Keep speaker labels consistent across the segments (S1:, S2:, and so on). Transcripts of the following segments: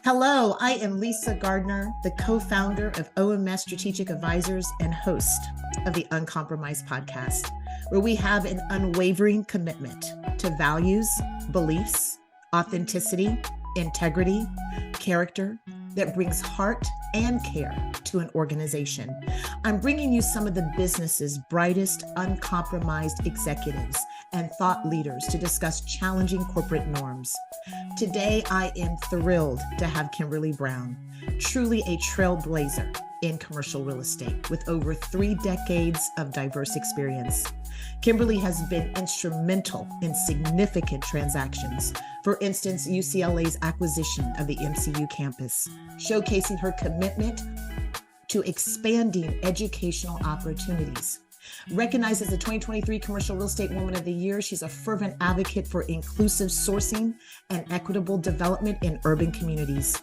S1: Hello, I am Lisa Gardner, the co-founder of OMS Strategic Advisors and host of the Uncompromised podcast, where we have an unwavering commitment to values, beliefs, authenticity, integrity, character that brings heart and care to an organization. I'm bringing you some of the business's brightest, uncompromised executives and thought leaders to discuss challenging corporate norms. Today, I am thrilled to have Kimberly Brown, truly a trailblazer in commercial real estate with over 3 decades of diverse experience. Kimberly has been instrumental in significant transactions. For instance, UCLA's acquisition of the MCU campus, showcasing her commitment to expanding educational opportunities. Recognized as the 2023 Commercial Real Estate Woman of the Year, she's a fervent advocate for inclusive sourcing and equitable development in urban communities.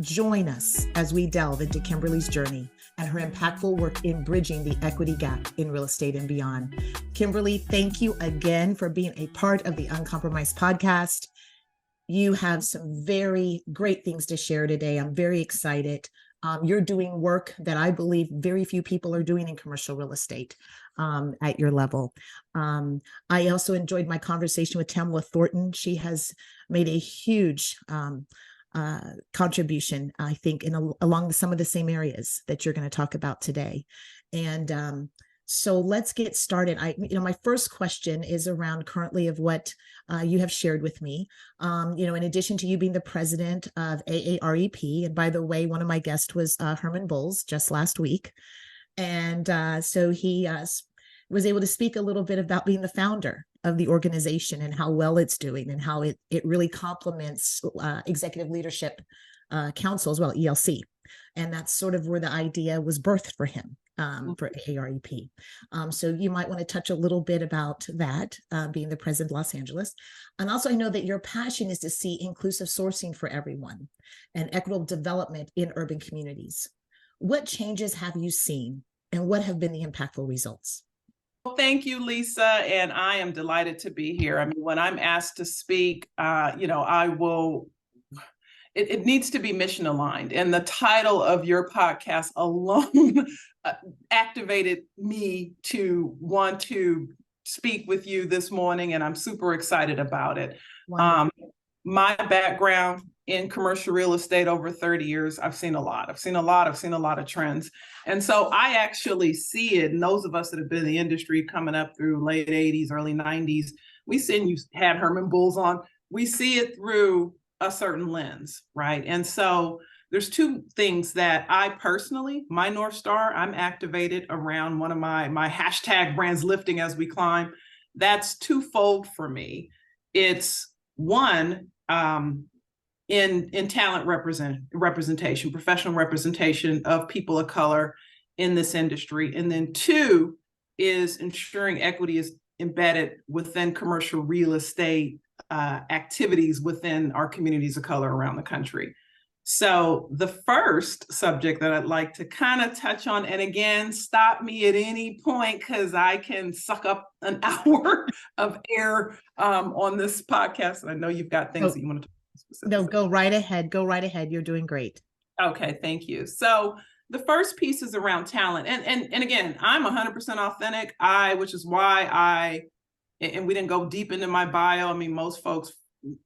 S1: Join us as we delve into Kimberly's journey and her impactful work in bridging the equity gap in real estate and beyond. Kimberly, thank you again for being a part of the Uncompromised podcast. You have some very great things to share today. I'm very excited. You're doing work that I believe very few people are doing in commercial real estate at your level. I also enjoyed my conversation with Tamla Thornton. She has made a huge contribution, I think, along some of the same areas that you're going to talk about today. And so let's get started. My first question is around currently of what you have shared with me. In addition to you being the president of AAREP, and by the way, one of my guests was Herman Bulls just last week. And so he was able to speak a little bit about being the founder of the organization and how well it's doing and how it really complements Executive Leadership Council as well, ELC. And that's sort of where the idea was birthed for him. For AAREP. So you might want to touch a little bit about that, being the president of Los Angeles. And also, I know that your passion is to see inclusive sourcing for everyone and equitable development in urban communities. What changes have you seen and what have been the impactful results?
S2: Well, thank you, Lisa. And I am delighted to be here. I mean, when I'm asked to speak, I will. It needs to be mission aligned. And the title of your podcast alone activated me to want to speak with you this morning. And I'm super excited about it. My background in commercial real estate over 30 years, I've seen a lot of trends. And so I actually see it. And those of us that have been in the industry coming up through late 80s, early 90s, we seen you had Herman Bulls on. We see it through a certain lens, right? And so there's 2 things that I personally, my North Star, I'm activated around one of my hashtag brands lifting as we climb. That's twofold for me. It's one, in talent representation, professional representation of people of color in this industry. And then 2 is ensuring equity is embedded within commercial real estate activities within our communities of color around the country. So the first subject that I'd like to kind of touch on, and again, stop me at any point because I can suck up an hour of air on this podcast. And I know you've got things that you want to talk about specifically.
S1: No, go right ahead. Go right ahead. You're doing great.
S2: Okay, thank you. So the first piece is around talent. And again, I'm 100% authentic, which is why and we didn't go deep into my bio. I mean, most folks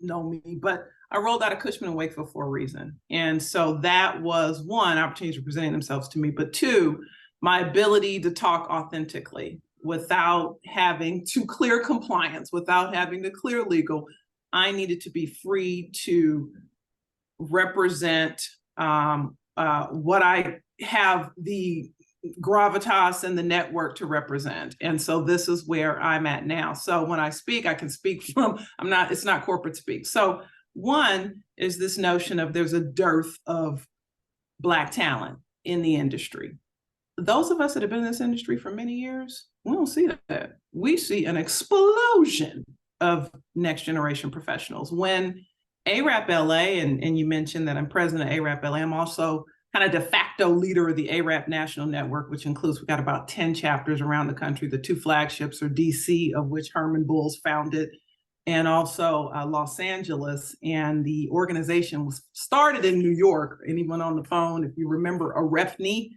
S2: know me, but I rolled out of Cushman & Wakefield for a reason. And so that was 1, opportunities presenting themselves to me, but 2, my ability to talk authentically without having to clear compliance, without having to clear legal. I needed to be free to represent what I have the gravitas and the network to represent. And so this is where I'm at now. So when I speak, I can speak from, it's not corporate speak. So 1 is this notion of there's a dearth of Black talent in the industry. Those of us that have been in this industry for many years, we don't see that. We see an explosion of next generation professionals. When AAREP LA, and you mentioned that I'm president of AAREP LA, I'm also kind of de facto leader of the AAREP National Network, which includes, we've got about 10 chapters around the country. The 2 flagships are DC, of which Herman Bulls founded, and also Los Angeles. And the organization was started in New York. Anyone on the phone, if you remember AAREP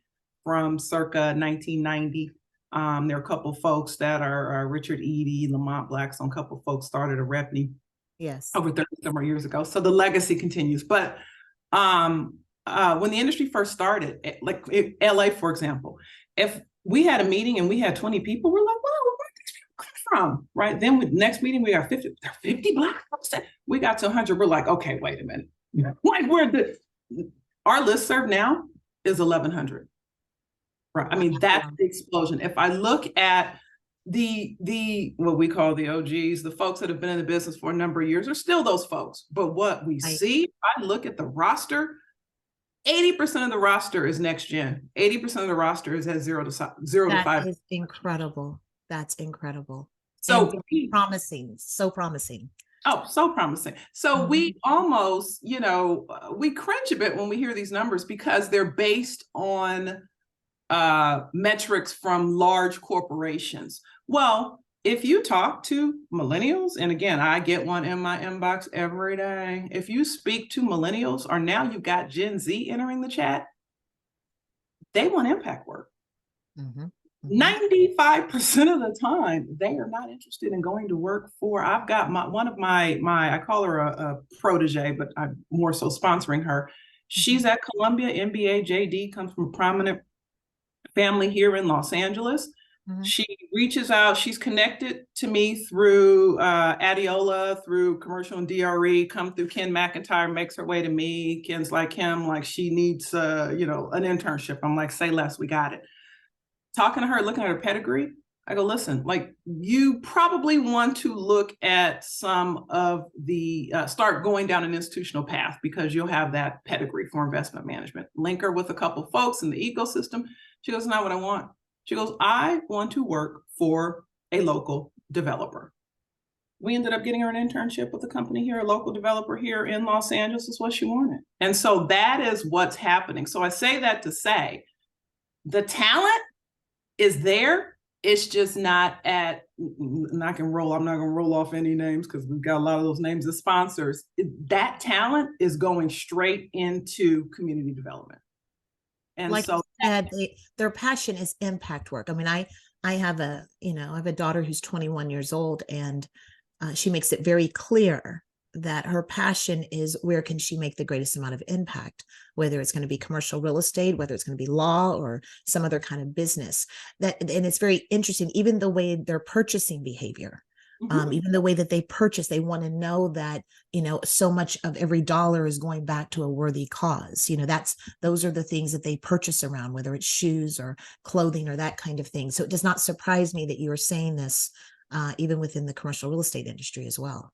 S2: from circa 1990, there are a couple folks that are Richard Eady, Lamont Blackstone, a couple folks started AAREP
S1: Yes.
S2: over 30 some more years ago. So the legacy continues. But when the industry first started, like in LA, for example, if we had a meeting and we had 20 people, we're like, wow, where did these people come from? Right. Then with next meeting, we got 50, 50 Black folks. We got to 100. We're like, okay, wait a minute. Like our listserv now is 1,100. Right. I mean, that's the explosion. If I look at the what we call the OGs, the folks that have been in the business for a number of years are still those folks. But what we see, I look at the roster, 80% of the roster is next gen. 80% of the roster is at 0 to 5.
S1: That is incredible. That's incredible.
S2: So
S1: promising, so promising.
S2: Oh, so promising. So we almost, we cringe a bit when we hear these numbers because they're based on metrics from large corporations. Well, if you talk to millennials, and again, I get one in my inbox every day. If you speak to millennials, or now you've got Gen Z entering the chat, they want impact work. 95% of the time, they are not interested in going to work for. I've got one of my I call her a protege, but I'm more so sponsoring her. She's at Columbia, MBA, JD, comes from a prominent family here in Los Angeles. She reaches out. She's connected to me through Adiola, through commercial and DRE, come through Ken McIntyre, makes her way to me. Ken's like him, like she needs, an internship. I'm like, say less, we got it. Talking to her, looking at her pedigree, I go, listen, like you probably want to look at some of the, start going down an institutional path because you'll have that pedigree for investment management. Link her with a couple folks in the ecosystem. She goes, not what I want. She goes, I want to work for a local developer. We ended up getting her an internship with a company here, a local developer here in Los Angeles is what she wanted. And so that is what's happening. So I say that to say the talent is there. It's just not at, I'm not going to roll off any names because we've got a lot of those names as sponsors. That talent is going straight into community development. And
S1: like
S2: so
S1: said, their passion is impact work. I mean, I have I have a daughter who's 21 years old, and she makes it very clear that her passion is where can she make the greatest amount of impact, whether it's going to be commercial real estate, whether it's going to be law or some other kind of business. And it's very interesting, even the way their purchasing behavior. Even the way that they purchase, they want to know that, so much of every dollar is going back to a worthy cause. Those are the things that they purchase around, whether it's shoes or clothing or that kind of thing. So it does not surprise me that you are saying this, even within the commercial real estate industry as well.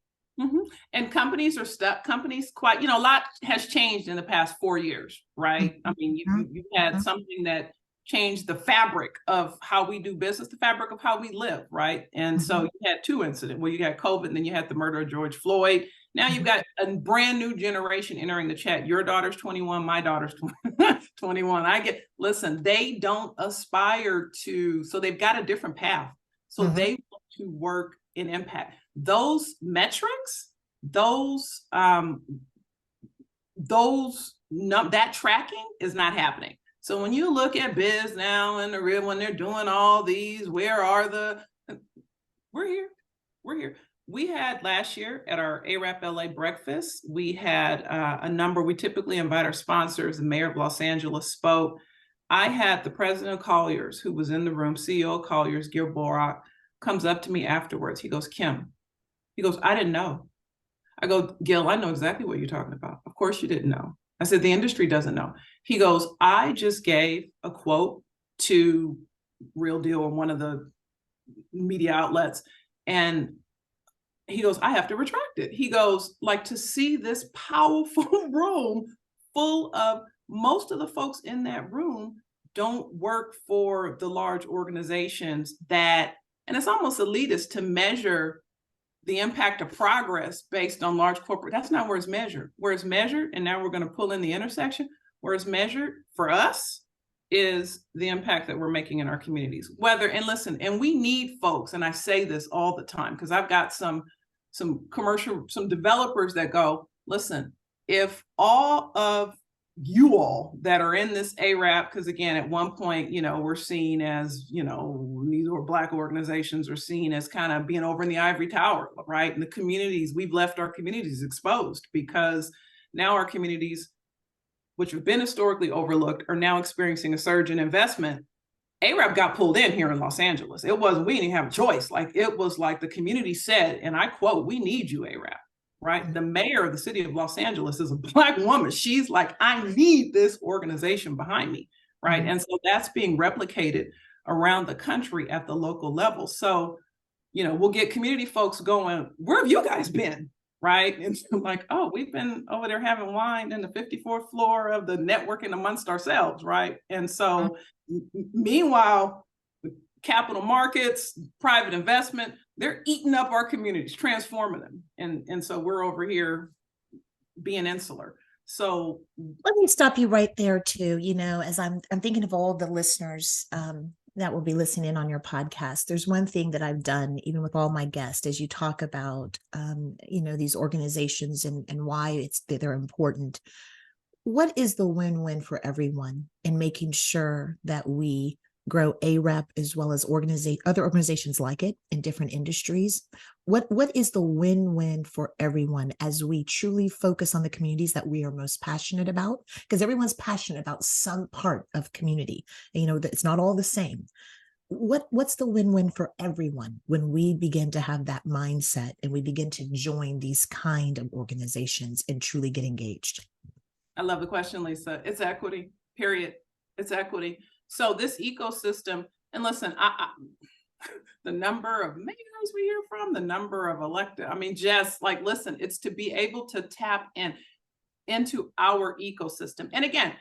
S2: And companies are stuck. Companies quite, a lot has changed in the past 4 years, right? I mean, you had something that changed the fabric of how we do business, the fabric of how we live, right? And so you had two incidents where you got COVID and then you had the murder of George Floyd. Now you've got a brand new generation entering the chat. Your daughter's 21, my daughter's 21. Listen, they don't aspire to, so they've got a different path. So they want to work in impact. Those metrics, that tracking is not happening. So when you look at Biz Now and the real, when they're doing all these, we're here. We had last year at our AAREP LA breakfast, we had a number, we typically invite our sponsors, the mayor of Los Angeles spoke. I had the president of Colliers, who was in the room, CEO of Colliers, Gil Borak, comes up to me afterwards. He goes, Kim, I didn't know. I go, Gil, I know exactly what you're talking about. Of course you didn't know. I said, the industry doesn't know. He goes, I just gave a quote to Real Deal on one of the media outlets. And he goes, I have to retract it. He goes, like, to see this powerful room full of, most of the folks in that room don't work for the large organizations and it's almost elitist to measure the impact of progress based on large corporate. That's not where it's measured. Where it's measured, and now we're going to pull in the intersection, where it's measured for us is the impact that we're making in our communities. And we need folks, and I say this all the time, because I've got some some developers that go, listen, if all of you all that are in this AAREP, because again, at one point, we're seen as, these were Black organizations are seen as kind of being over in the ivory tower, right? And the communities, we've left our communities exposed because now our communities, which have been historically overlooked, are now experiencing a surge in investment. AAREP got pulled in here in Los Angeles. It wasn't, we didn't have a choice. It was like the community said, and I quote, "We need you, AAREP." Right? The mayor of the city of Los Angeles is a Black woman. She's like, "I need this organization behind me." Right. And so that's being replicated around the country at the local level. So, we'll get community folks going, "Where have you guys been?" Right. And so like, "Oh, we've been over there having wine in the 54th floor of the networking amongst ourselves." Right. And so meanwhile, capital markets, private investment, they're eating up our communities, transforming them. And so we're over here being insular. So
S1: let me stop you right there too. As I'm thinking of all the listeners that will be listening in on your podcast, there's one thing that I've done, even with all my guests, as you talk about, these organizations and why they're important. What is the win-win for everyone in making sure that we grow AAREP as well as other organizations like it in different industries? What is the win-win for everyone as we truly focus on the communities that we are most passionate about? Because everyone's passionate about some part of community. It's not all the same. What's the win-win for everyone when we begin to have that mindset and we begin to join these kind of organizations and truly get engaged?
S2: I love the question, Lisa. It's equity, period. It's equity. So this ecosystem, and listen, the number of mayors we hear from, the number of elected, just like, listen, it's to be able to tap into our ecosystem. And again,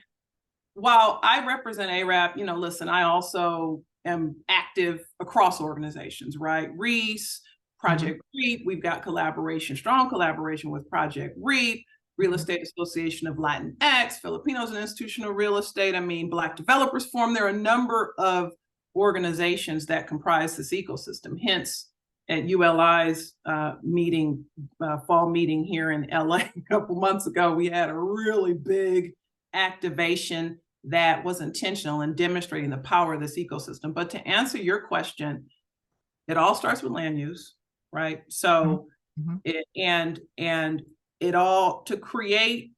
S2: while I represent AAREP, listen, I also am active across organizations, right? REES, Project REAP, we've got strong collaboration with Project REAP, Real Estate Association of Latinx, Filipinos in Institutional Real Estate. Black Developers Forum. There are a number of organizations that comprise this ecosystem. Hence, at ULI's fall meeting here in LA a couple months ago, we had a really big activation that was intentional in demonstrating the power of this ecosystem. But to answer your question, it all starts with land use, right? So, it all to create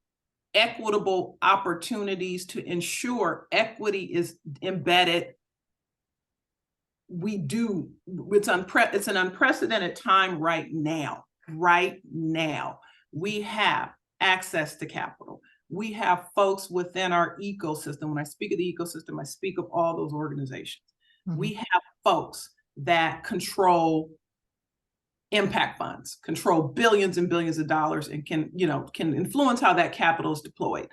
S2: equitable opportunities to ensure equity is embedded. It's an unprecedented time right now. Right now, we have access to capital. We have folks within our ecosystem. When I speak of the ecosystem, I speak of all those organizations. We have folks that control impact funds, control billions and billions of dollars, and can influence how that capital is deployed.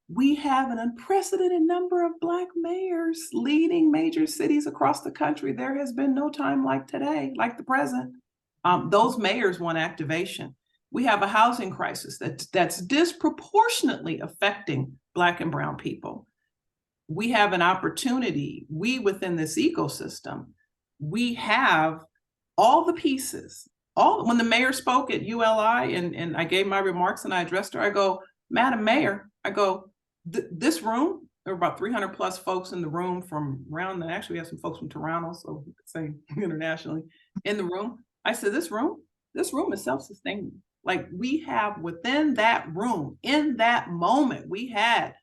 S2: We have an unprecedented number of Black mayors leading major cities across the country. There has been no time like today, like the present. Those mayors want activation. We have a housing crisis that's disproportionately affecting Black and Brown people. We have an opportunity. We within this ecosystem, we have all the pieces. When the mayor spoke at ULI and I gave my remarks and I addressed her, I go, "Madam Mayor," I go, this room, there were about 300 plus folks in the room from around, and actually we have some folks from Toronto, so we could say internationally in the room. I said, this room is self-sustaining. Like, we have within that room, in that moment, we had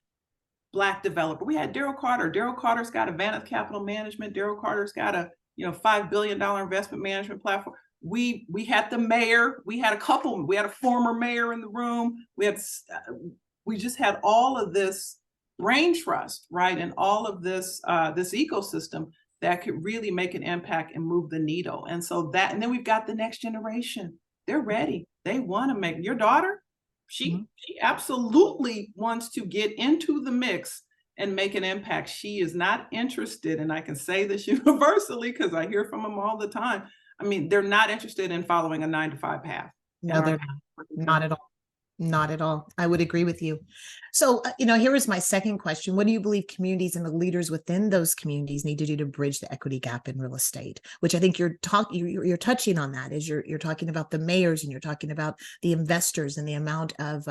S2: Black developer. We had Daryl Carter. Daryl Carter's got Advantage Capital Management. Daryl Carter's got a $5 billion investment management platform. We had the mayor. We had a former mayor in the room. We just had all of this brain trust, right? And all of this ecosystem that could really make an impact and move the needle. And then we've got the next generation. They're ready. They want to make your daughter. She absolutely wants to get into the mix and make an impact. She is not interested, and I can say this universally because I hear from them all the time. They're not interested in following a 9-to-5 path.
S1: No, they're not at all. Not at all. I would agree with you. So, here is my second question. What do you believe communities and the leaders within those communities need to do to bridge the equity gap in real estate? Which I think you're touching on that, is you're talking about the mayors and you're talking about the investors and the amount of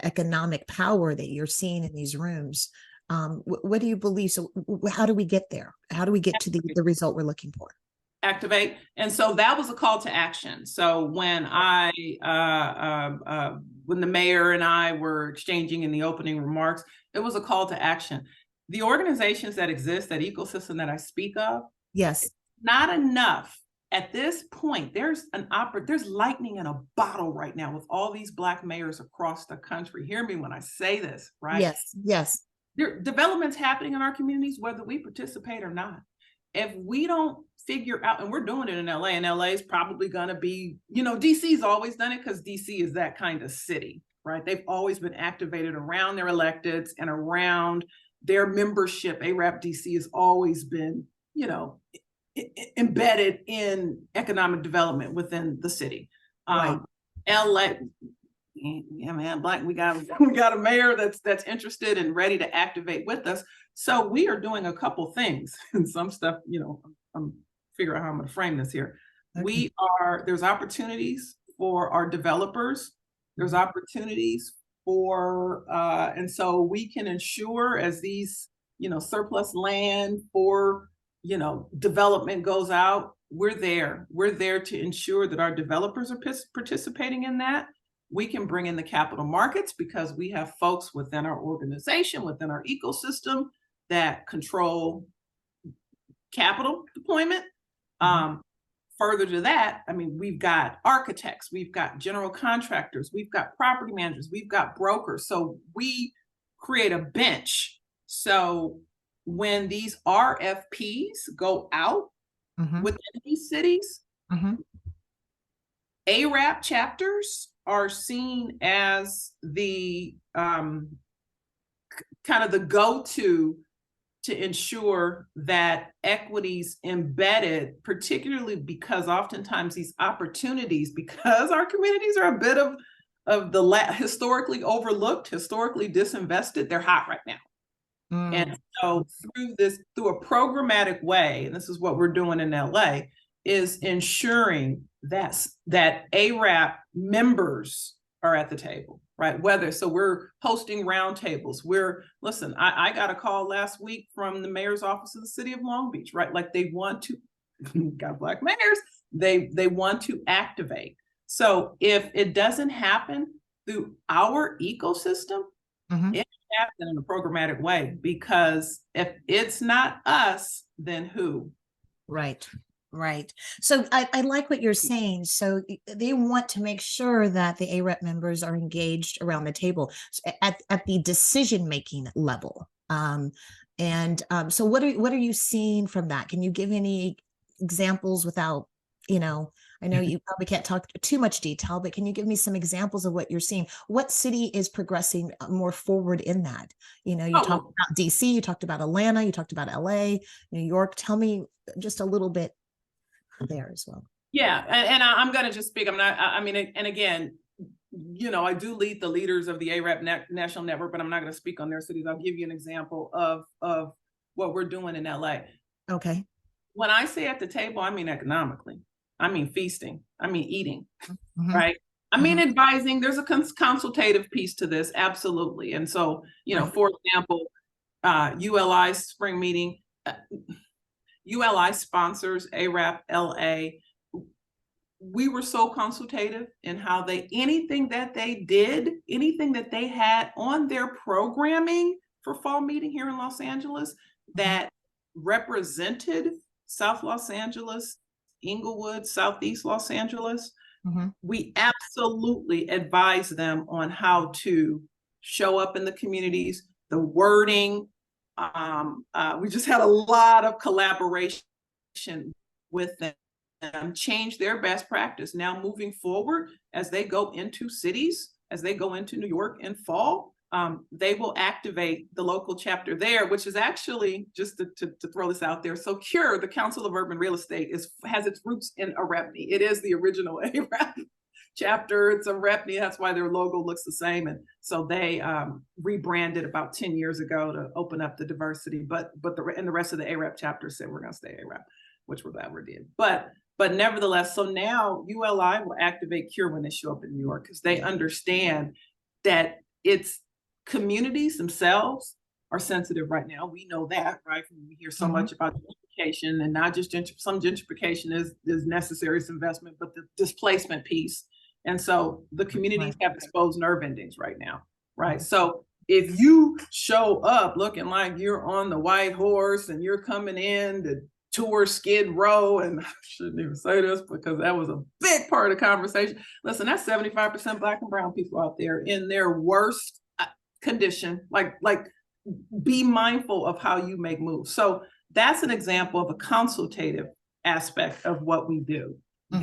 S1: economic power that you're seeing in these rooms. What do you believe? So how do we get there? How do we get to the result we're looking for?
S2: Activate. And so that was a call to action. So when when the mayor and I were exchanging in the opening remarks, it was a call to action. The organizations that exist, that ecosystem that I speak of,
S1: yes,
S2: not enough. At this point, there's lightning in a bottle right now with all these Black mayors across the country. Hear me when I say this, right?
S1: Yes.
S2: There are developments happening in our communities, whether we participate or not. If we don't figure out, and we're doing it in LA, and LA is probably going to be, DC's always done it because DC is that kind of city, right? They've always been activated around their electeds and around their membership. AAREP DC has always been, embedded in economic development within the city.
S1: Right.
S2: LA, yeah, man, Black, we got a mayor that's interested and ready to activate with us. So we are doing a couple things and some stuff, I'm figuring out how I'm going to frame this here. Okay. There's opportunities for our developers. There's opportunities for, and so we can ensure as these, surplus land for, development goes out, we're there to ensure that our developers are participating in that. We can bring in the capital markets because we have folks within our organization, within our ecosystem that control capital deployment. Further to that, we've got architects, we've got general contractors, we've got property managers, we've got brokers. So we create a bench. So when these RFPs go out within these cities, AAREP chapters are seen as the kind of the go-to to ensure that equity's embedded, particularly because oftentimes these opportunities, because our communities are a bit of the historically overlooked, historically disinvested, they're hot right now. And so through a programmatic way, and this is what we're doing in LA, is ensuring that AAREP members are at the table, right? So we're hosting roundtables. I got a call last week from the mayor's office of the city of Long Beach, right? Like they want to, got Black mayors, they want to activate. So if it doesn't happen through our ecosystem, it happen in a programmatic way, because if it's not us, then who?
S1: Right. So I like what you're saying. So they want to make sure that the AAREP members are engaged around the table at the decision-making level. So what are you seeing from that? Can you give any examples without, I know you probably can't talk too much detail, but can you give me some examples of what you're seeing? What city is progressing more forward in that? You talked about DC, you talked about Atlanta, you talked about LA, New York. Tell me just a little bit there as well.
S2: Yeah, and I'm going to just speak. And again, I do lead the leaders of the AAREP National Network, but I'm not going to speak on their cities. I'll give you an example of what we're doing in LA.
S1: Okay.
S2: When I say at the table, I mean economically. I mean feasting. I mean eating, right? I mean advising. There's a consultative piece to this, absolutely. And so, for example, ULI spring meeting, ULI sponsors AAREP LA. We were so consultative in how anything that they had on their programming for fall meeting here in Los Angeles that represented South Los Angeles, Inglewood, Southeast Los Angeles, we absolutely advise them on how to show up in the communities, the wording. We just had a lot of collaboration with them, change their best practice. Now moving forward, as they go into cities, as they go into New York in fall, they will activate the local chapter there, which is actually, just to throw this out there, so CURE, the Council of Urban Real Estate, has its roots in AAREP. It is the original AAREP chapter. It's a REPNI. That's why their logo looks the same. And so they rebranded about 10 years ago to open up the diversity. But the rest of the AAREP chapter said we're going to stay AAREP, which we're glad we did. But nevertheless, so now ULI will activate CURE when they show up in New York, because they understand that it's communities themselves are sensitive right now. We know that, right? We hear so much about gentrification, and not just some gentrification is necessary, it's investment, but the displacement piece. And so the communities have exposed nerve endings right now, right? So if you show up looking like you're on the white horse and you're coming in to tour Skid Row, and I shouldn't even say this because that was a big part of the conversation. Listen, that's 75% Black and brown people out there in their worst condition. Like be mindful of how you make moves. So that's an example of a consultative aspect of what we do. Oh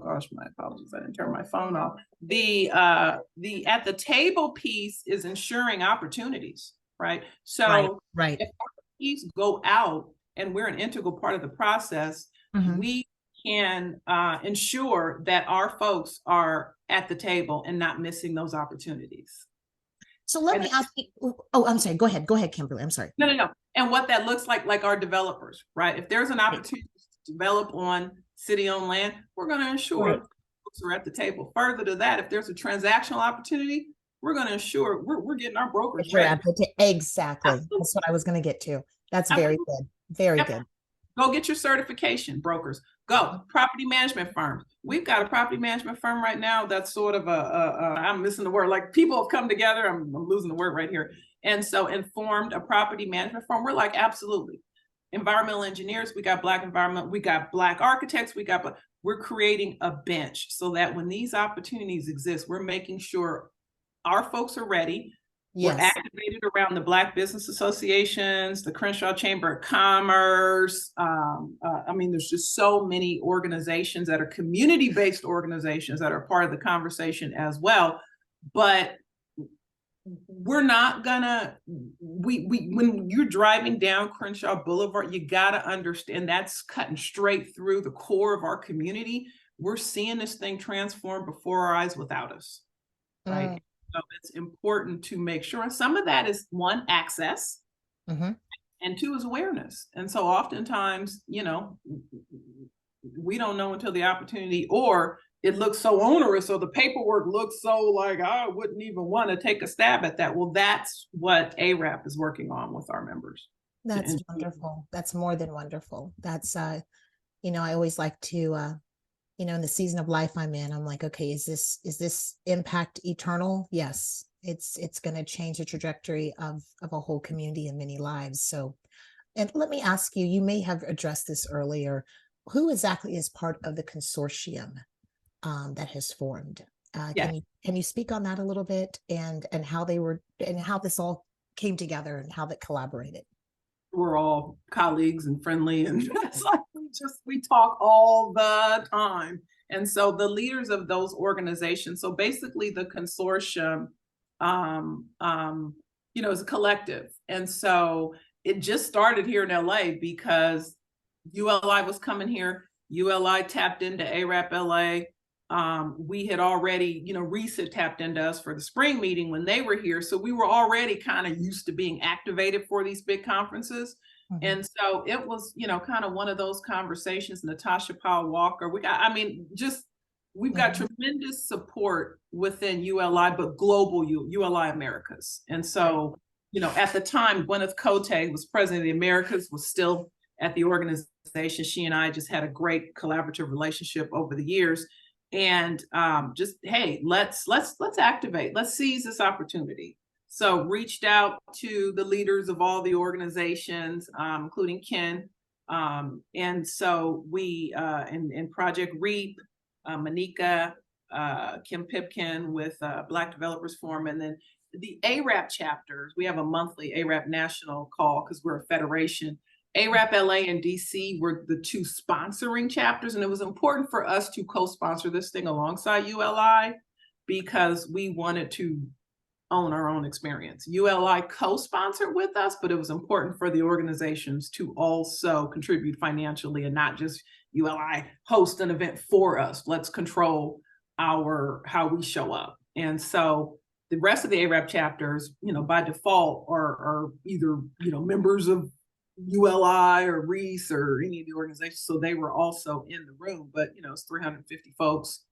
S2: gosh, my apologies, I didn't turn my phone off. The at the table piece is ensuring opportunities, right? So
S1: right.
S2: If opportunities go out and we're an integral part of the process, we can ensure that our folks are at the table and not missing those opportunities.
S1: So let me ask you, I'm sorry, go ahead, Kimberly, I'm sorry.
S2: No. And what that looks like our developers, right? If there's an opportunity to develop on city-owned land, we're going to ensure folks are at the table. Further to that, if there's a transactional opportunity, we're going to ensure we're getting our brokers ready.
S1: Exactly. That's what I was going to get to. That's very good. Very good.
S2: Go get your certification, brokers. Go. Property management firms. We've got a property management firm right now that's sort of I'm missing the word, like people have come together, I'm losing the word right here. And so formed a property management firm. We're like, absolutely. Environmental engineers, we got Black environment, we got Black architects, we're creating a bench so that when these opportunities exist, we're making sure our folks are ready. We're activated around the Black business associations, the Crenshaw Chamber of Commerce. I mean, there's just so many organizations that are community-based organizations that are part of the conversation as well. But we're not gonna, when you're driving down Crenshaw Boulevard, you gotta understand that's cutting straight through the core of our community. We're seeing this thing transform before our eyes without us, right? So it's important to make sure, and some of that is one, access, and two is awareness. And so oftentimes, we don't know until the opportunity, or it looks so onerous, or the paperwork looks so like, I wouldn't even want to take a stab at that. Well, that's what AAREP is working on with our members.
S1: That's wonderful. That's more than wonderful. That's, I always like to, in the season of life I'm in, I'm like, okay, is this impact eternal? Yes, it's going to change the trajectory of a whole community and many lives. So, and let me ask you, you may have addressed this earlier, who exactly is part of the consortium that has formed? Can you speak on that a little bit, and how they were, and how this all came together and how that collaborated?
S2: We're all colleagues and friendly, and it's like we talk all the time. And so the leaders of those organizations, so basically the consortium, is a collective. And so it just started here in LA because ULI was coming here. ULI tapped into AAREP LA. We had already, Reese had tapped into us for the spring meeting when they were here. So we were already kind of used to being activated for these big conferences. And so it was, kind of one of those conversations. Natasha Powell Walker, we've got tremendous support within ULI, but global ULI Americas. And so, at the time, Gwyneth Cote was president of the Americas, was still at the organization. She and I just had a great collaborative relationship over the years. And hey, let's activate, let's seize this opportunity. So reached out to the leaders of all the organizations, including Ken. And so we, in Project REAP, Monica, Kim Pipkin with Black Developers Forum, and then the AAREP chapters. We have a monthly AAREP national call because we're a federation. AAREP LA and DC were the two sponsoring chapters, and it was important for us to co-sponsor this thing alongside ULI because we wanted to own our own experience. ULI co-sponsored with us, but it was important for the organizations to also contribute financially and not just, ULI host an event for us. Let's control how we show up. And so the rest of the AAREP chapters, by default are either, members of ULI or REIS or any of the organizations. So they were also in the room, but it's 350 folks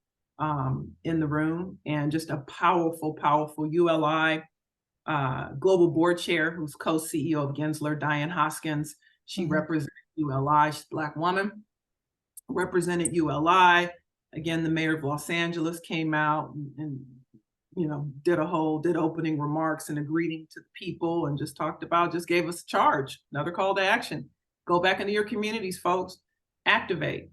S2: in the room, and just a powerful ULI global board chair, who's co-CEO of Gensler, Diane Hoskins. She represented ULI. She's a Black woman, represented ULI. Again, the mayor of Los Angeles came out and did opening remarks and a greeting to the people, and just gave us a charge, another call to action. Go back into your communities, folks. Activate.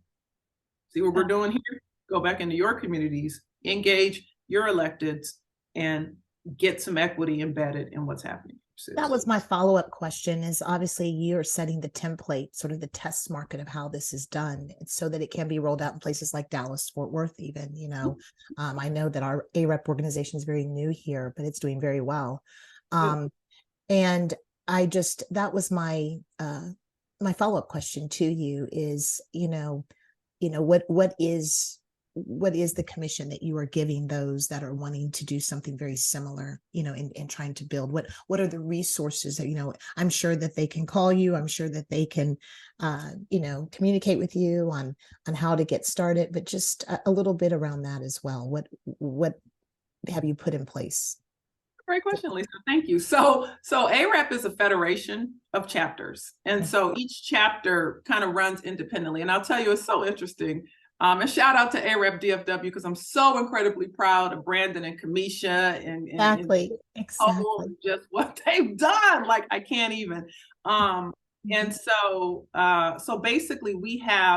S2: See what we're doing here? Go back into your communities, engage your electeds, and get some equity embedded in what's happening.
S1: That was my follow-up question, is obviously you're setting the template, sort of the test market of how this is done, so that it can be rolled out in places like Dallas, Fort Worth, even, I know that our AAREP organization is very new here, but it's doing very well. And that was my follow-up question to you is, what is the commission that you are giving those that are wanting to do something very similar, in trying to build? What are the resources that, I'm sure that they can call you. I'm sure that they can, communicate with you on how to get started, but just a little bit around that as well. What have you put in place?
S2: Great question, Lisa. Thank you. So AAREP is a federation of chapters. And so each chapter kind of runs independently. And I'll tell you, it's so interesting. And shout out to AAREP DFW, because I'm so incredibly proud of Brandon and Kamisha and
S1: exactly
S2: just what they've done. Like, I can't even. And so basically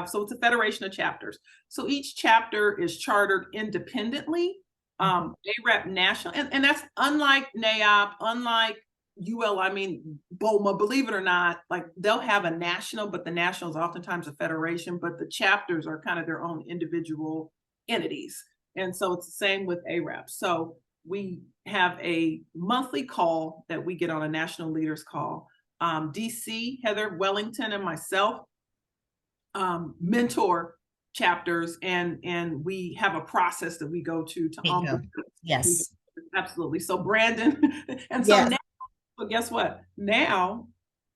S2: so it's a federation of chapters. So each chapter is chartered independently. AAREP national, and that's unlike NAIOP, unlike BOMA, believe it or not, like they'll have a national, but the national is oftentimes a federation, but the chapters are kind of their own individual entities. And so it's the same with AAREP. So we have a monthly call that we get on, a national leaders call. DC, Heather Wellington, and myself mentor chapters, and we have a process that we go to
S1: Yes,
S2: absolutely. So Brandon, and so now, but guess what? Now,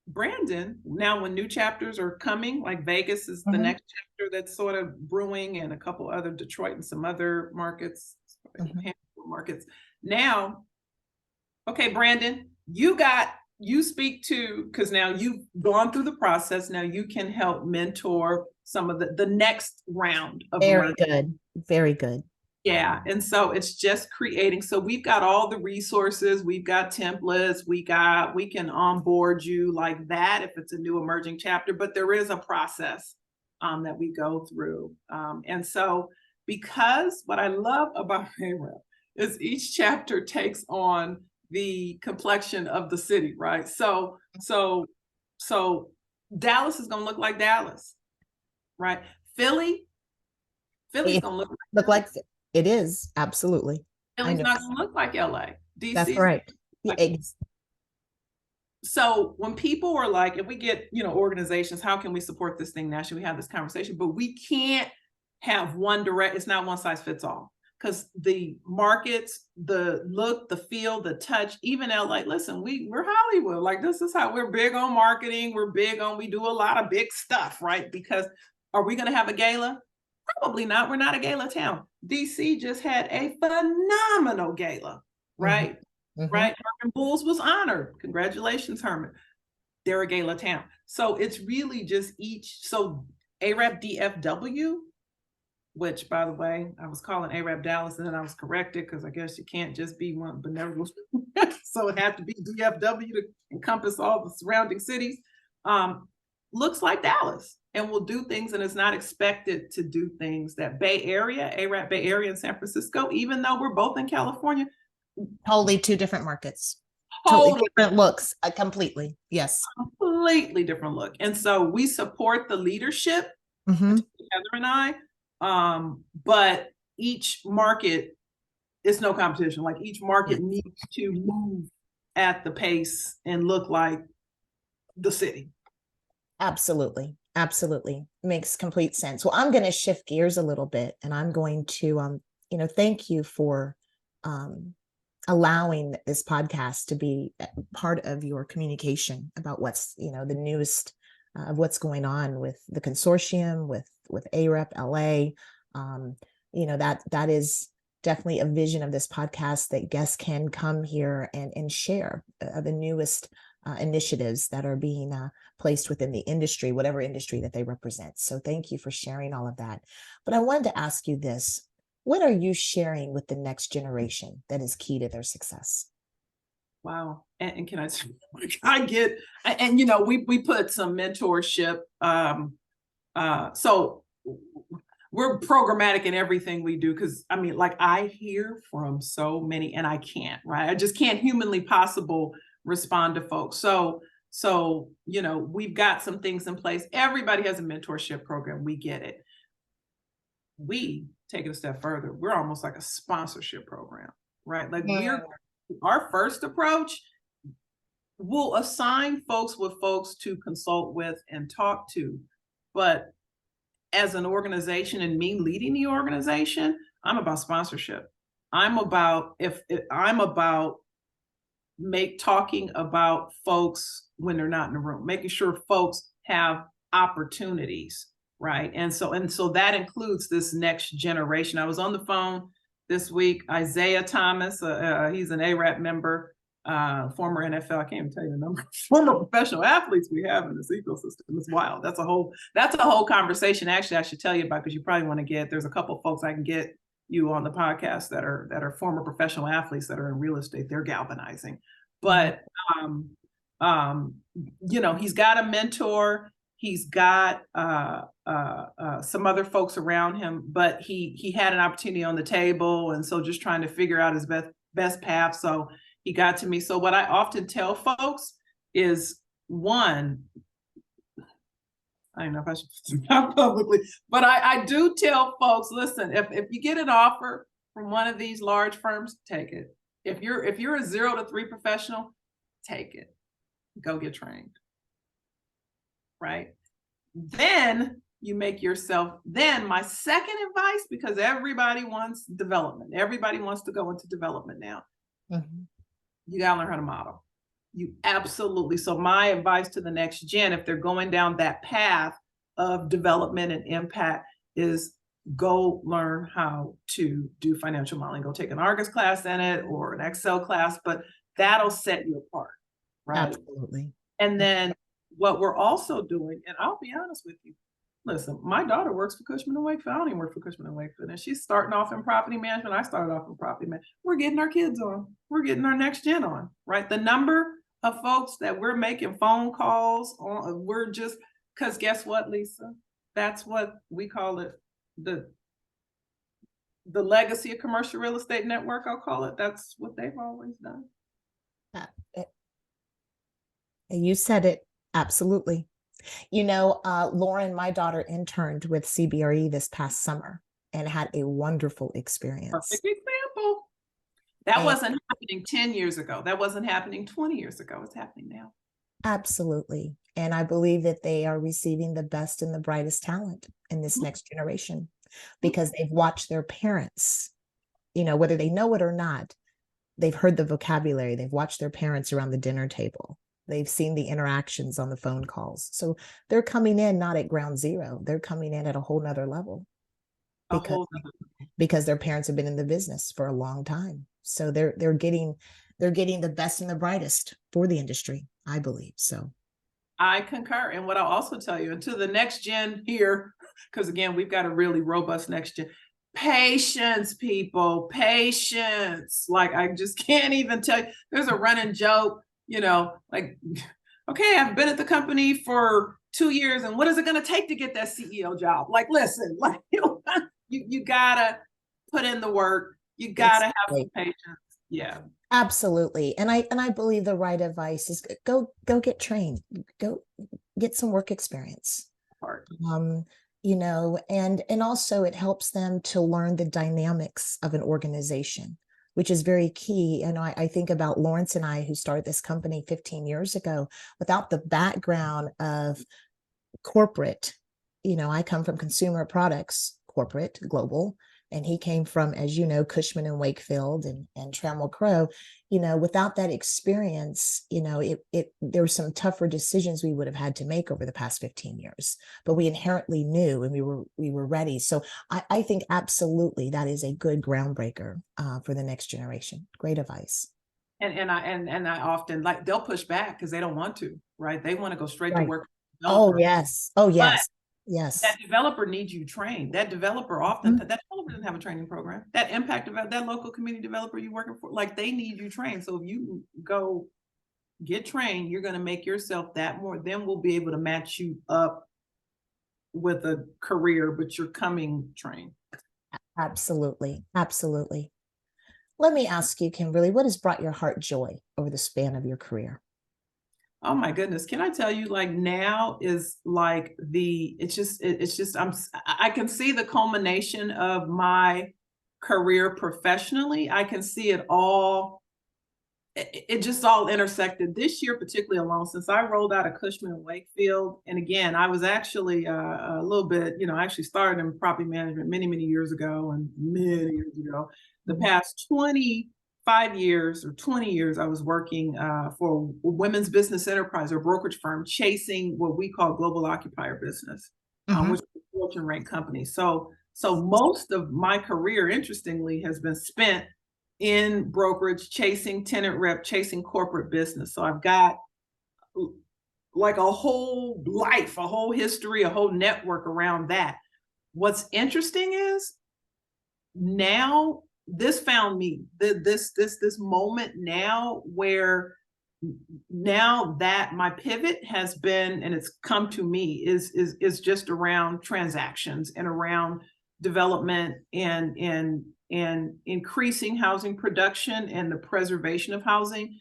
S2: Brandon, when new chapters are coming, like Vegas is the next chapter that's sort of brewing, and a couple other, Detroit and some other markets, markets. Now, okay, Brandon, you speak to, because now you've gone through the process. Now you can help mentor some of the next round of
S1: very good.
S2: Yeah. And so it's just creating. So we've got all the resources, we've got templates, we can onboard you like that if it's a new emerging chapter, but there is a process that we go through. And so, because what I love about AAREP is each chapter takes on the complexion of the city, right? So Dallas is going to look like Dallas, right? Philly's going to look like
S1: it is, absolutely.
S2: Philly's not going to look like LA. DC.
S1: That's right.
S2: So when people are like, if we get, organizations, how can we support this thing nationally? We have this conversation, but we can't have it's not one size fits all, because the markets, the look, the feel, the touch, even LA, listen, we're Hollywood. Like, this is how we're big on marketing. We do a lot of big stuff, right? Because are we going to have a gala? Probably not. We're not a gala town. DC just had a phenomenal gala, right? Right? Herman Bulls was honored. Congratulations, Herman. They're a gala town. So it's really just so AAREP DFW, which, by the way, I was calling AAREP Dallas, and then I was corrected, because I guess you can't just be one benevolent. So it had to be DFW to encompass all the surrounding cities. Looks like Dallas, and will do things, and is not expected to do things that Bay Area, AAREP Bay Area and San Francisco, even though we're both in California.
S1: Totally two different markets. Totally different looks, completely. Yes.
S2: Completely different look. And so we support the leadership, Heather and I, but each market is no competition. Like, each market needs to move at the pace and look like the city.
S1: Absolutely. Absolutely. Makes complete sense. Well, I'm going to shift gears a little bit, and I'm going to, thank you for um, allowing this podcast to be part of your communication about what's, the newest of what's going on with the consortium, with AAREP LA. That is definitely a vision of this podcast, that guests can come here and share the newest initiatives that are being placed within the industry, whatever industry that they represent. So thank you for sharing all of that. But I wanted to ask you this. What are you sharing with the next generation that is key to their success?
S2: Wow. And can I get, and we put some mentorship. So we're programmatic in everything we do. Cause I mean, like, I hear from so many and I can't, right? I just can't humanly possible respond to folks. So, we've got some things in place. Everybody has a mentorship program. We get it. We take it a step further. We're almost like a sponsorship program, right? Like, our first approach, we'll assign folks to consult with and talk to. But as an organization, and me leading the organization, I'm about sponsorship. I'm about talking about folks when they're not in the room, making sure folks have opportunities, right? And so that includes this next generation. I was on the phone this week, Isaiah Thomas, he's an AAREP member, former NFL, I can't even tell you the number of former professional athletes we have in this ecosystem. It's wild. That's a whole conversation. Actually, I should tell you about, because you probably want to there's a couple of folks I can get you on the podcast that are former professional athletes that are in real estate. They're galvanizing. But he's got a mentor. He's got some other folks around him, but he had an opportunity on the table, and so just trying to figure out his best path. So he got to me. So what I often tell folks is, one, I don't know if I should put it out publicly, but I do tell folks, listen, if you get an offer from one of these large firms, take it. If you're a 0 to 3 professional, take it. Go get trained. Right? Then you make yourself, then my second advice, because everybody wants development. Everybody wants to go into development now. Mm-hmm. You got to learn how to model. You absolutely. So my advice to the next gen, if they're going down that path of development and impact, is go learn how to do financial modeling. Go take an Argus class in it, or an Excel class, but that'll set you apart. Right?
S1: Absolutely.
S2: And then what we're also doing, and I'll be honest with you, listen, my daughter works for Cushman & Wakefield. I don't even work for Cushman & Wakefield. And she's starting off in property management. I started off in property management. We're getting our kids on. We're getting our next gen on, right? The number of folks that we're making phone calls on, we're just, because guess what, Lisa? That's what we call it, the legacy of commercial real estate network, I'll call it. That's what they've always done.
S1: You said it. Absolutely. Lauren, my daughter, interned with CBRE this past summer and had a wonderful experience.
S2: Perfect example. That wasn't happening 10 years ago. That wasn't happening 20 years ago. It's happening now.
S1: Absolutely. And I believe that they are receiving the best and the brightest talent in this next generation, because they've watched their parents, whether they know it or not, they've heard the vocabulary. They've watched their parents around the dinner table. They've seen the interactions on the phone calls. So they're coming in not at ground zero. They're coming in at a whole nother level, because their parents have been in the business for a long time. So they're getting the best and the brightest for the industry, I believe. So
S2: I concur. And what I'll also tell you, and to the next gen here, because again, we've got a really robust next gen. Patience, people, patience. Like, I just can't even tell you. There's a running joke, like, okay, I've been at the company for 2 years, and what is it going to take to get that CEO job? Like, listen, like, you gotta put in the work. You gotta have some patience. Yeah,
S1: absolutely. And I believe the right advice is go get trained, go get some work experience. And also it helps them to learn the dynamics of an organization, which is very key. And I think about Lawrence and I, who started this company 15 years ago, without the background of corporate, I come from consumer products, corporate, global, and he came from, as you know, Cushman and Wakefield and Trammell Crow. Without that experience, there were some tougher decisions we would have had to make over the past 15 years, but we inherently knew and we were ready. So I think absolutely that is a good groundbreaker for the next generation. Great advice.
S2: And I often, like, they'll push back because they don't want to, right? They want to go straight to
S1: Right.
S2: work.
S1: Oh, yes. Oh,
S2: But
S1: yes. Yes.
S2: that developer needs you trained. That developer often, that developer doesn't have a training program. That impact of that local community developer you're working for, like, they need you trained. So if you go get trained, you're going to make yourself that more, then we'll be able to match you up with a career, but you're coming trained.
S1: Absolutely. Absolutely. Let me ask you, Kimberly, what has brought your heart joy over the span of your career?
S2: Oh my goodness. Can I tell you, like, now is like I can see the culmination of my career professionally. I can see it all. It just all intersected this year, particularly alone, since I rolled out of Cushman and Wakefield. And again, I was actually a little bit, I actually started in property management many, many years ago and many years ago. The past 25 years or 20 years, I was working for a women's business enterprise or brokerage firm, chasing what we call global occupier business, which is a Fortune ranked company. So most of my career, interestingly, has been spent in brokerage, chasing tenant rep, chasing corporate business. So I've got like a whole life, a whole history, a whole network around that. What's interesting is now this found me, this moment now where now that my pivot has been, and it's come to me, is just around transactions and around development and increasing housing production and the preservation of housing,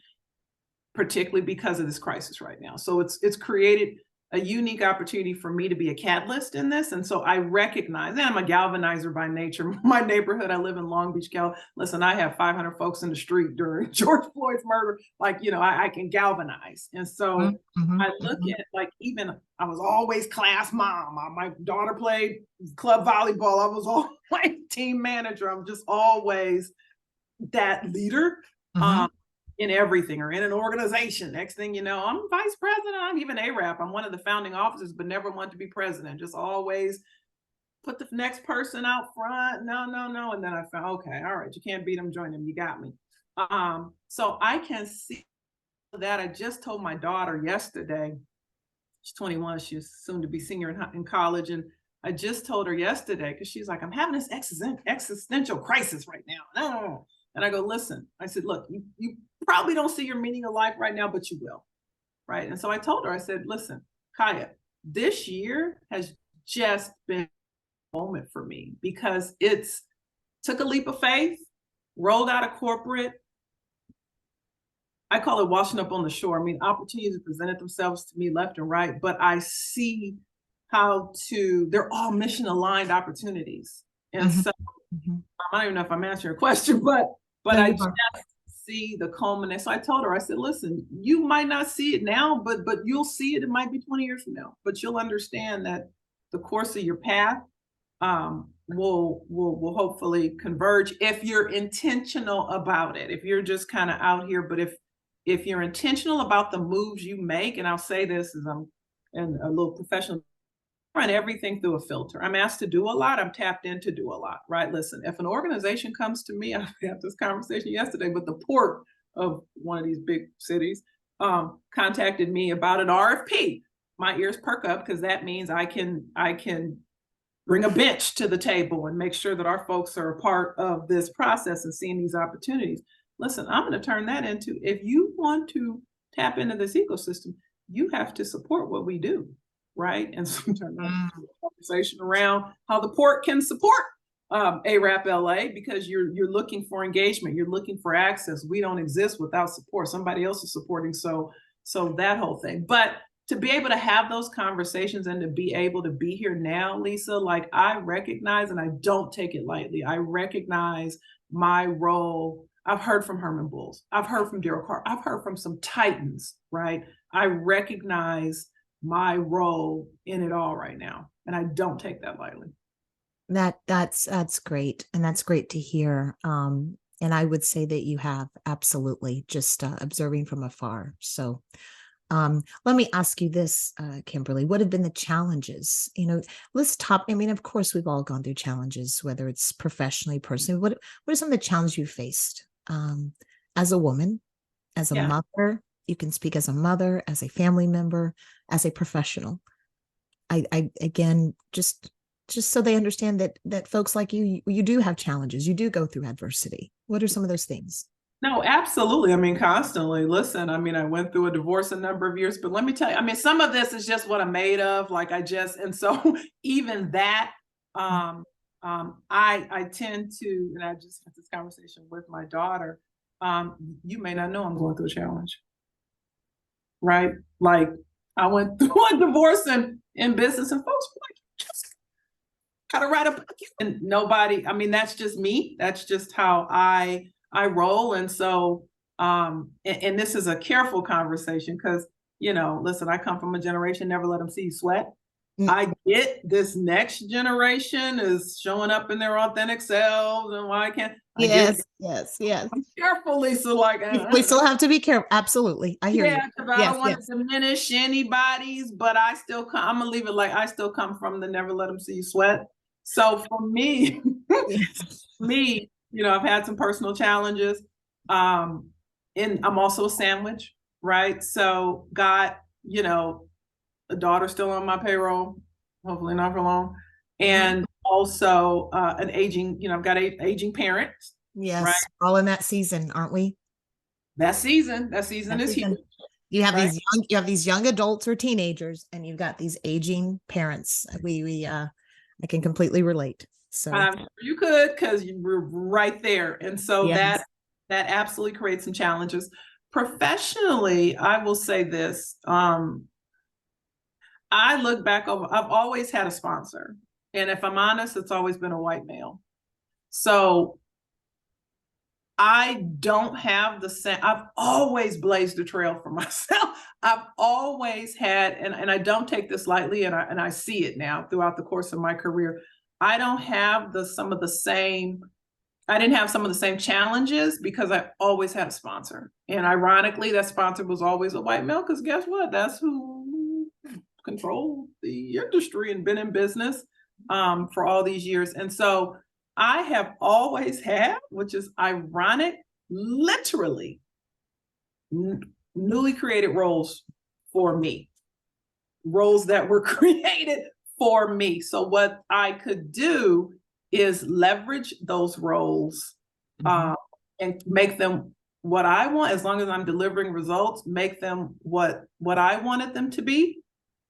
S2: particularly because of this crisis right now. So it's created a unique opportunity for me to be a catalyst in this. And so I recognize, and I'm a galvanizer by nature. My neighborhood, I live in Long Beach, Cal. Listen, I have 500 folks in the street during George Floyd's murder. Like, I can galvanize. And so I look at, like, even I was always class mom. My daughter played club volleyball. I was always team manager. I'm just always that leader. In everything, or in an organization. Next thing you know, I'm vice president. I'm even AAREP. I'm one of the founding officers, but never want to be president. Just always put the next person out front. No. And then I found, okay, all right, you can't beat them, join them. You got me. So I can see that. I just told my daughter yesterday, she's 21, she's soon to be senior in college. And I just told her yesterday, because she's like, I'm having this existential crisis right now. And I go, listen, I said, look, you probably don't see your meaning of life right now, but you will, right? And so I told her, I said, listen, Kaya, this year has just been a moment for me because it's took a leap of faith, rolled out of corporate. I call it washing up on the shore. I mean, opportunities presented themselves to me left and right, but I see they're all mission aligned opportunities. And so I don't even know if I'm answering your question, but I just see the culmination. So I told her, I said, listen, you might not see it now, but you'll see it. It might be 20 years from now, but you'll understand that the course of your path will hopefully converge if you're intentional about it. If you're just kind of out here, but if you're intentional about the moves you make, and I'll say this as I'm in a little professional, run everything through a filter. I'm asked to do a lot. I'm tapped in to do a lot, right? Listen, if an organization comes to me, I had this conversation yesterday with the port of one of these big cities, contacted me about an RFP. My ears perk up because that means I can bring a bench to the table and make sure that our folks are a part of this process and seeing these opportunities. Listen, I'm going to turn that into, if you want to tap into this ecosystem, you have to support what we do. Right. And sometimes a conversation around how the port can support AAREP LA, because you're looking for engagement, you're looking for access. We don't exist without support. Somebody else is supporting. So that whole thing. But to be able to have those conversations and to be able to be here now, Lisa, like, I recognize, and I don't take it lightly, I recognize my role. I've heard from Herman Bulls. I've heard from Daryl Carr. I've heard from some titans, right? I recognize my role in it all right now. And I don't take that lightly.
S1: That's great. And that's great to hear. And I would say that you have absolutely just observing from afar. So let me ask you this, Kimberly, what have been the challenges? I mean, of course, we've all gone through challenges, whether it's professionally, personally. What are some of the challenges you faced as a woman, as a
S2: Yeah.
S1: mother? You can speak as a mother, as a family member, as a professional. I again, just so they understand that folks like you do have challenges. You do go through adversity. What are some of those things?
S2: No, absolutely. I mean, constantly. Listen, I mean, I went through a divorce a number of years, but let me tell you, I mean, some of this is just what I'm made of. And so even that, I tend to, and I just had this conversation with my daughter. You may not know I'm going through a challenge, right? Like I went through a divorce in business, and folks were like, just gotta write a book. And nobody, I mean, that's just me. That's just how I roll. And so, and this is a careful conversation because, listen, I come from a generation, never let them see you sweat. I get this next generation is showing up in their authentic selves and why I can't.
S1: Yes.
S2: I'm careful, Lisa, like
S1: we still have to be careful. Absolutely. I hear you.
S2: Because I don't want to diminish anybody's, but I still come, I'm gonna leave it like I still come from the never let them see you sweat. So for me, I've had some personal challenges. And I'm also a sandwich, right? So got, a daughter still on my payroll, hopefully not for long. And also an aging, I've got aging parents.
S1: Yes.
S2: Right?
S1: All in that season, aren't we?
S2: That season is huge.
S1: You have these young adults or teenagers, and you've got these aging parents. I can completely relate. So
S2: you could, because you were right there. And so that absolutely creates some challenges. Professionally, I will say this. I look back over, I've always had a sponsor. And if I'm honest, it's always been a white male. So I don't have the same, I've always blazed a trail for myself. I've always had, and I don't take this lightly, and I see it now throughout the course of my career. I don't have I didn't have some of the same challenges because I always had a sponsor. And ironically, that sponsor was always a white male, because guess what? That's who controlled the industry and been in business for all these years. And so I have always had, which is ironic, literally newly created roles for me, roles that were created for me. So what I could do is leverage those roles and make them what I want, as long as I'm delivering results, make them what I wanted them to be.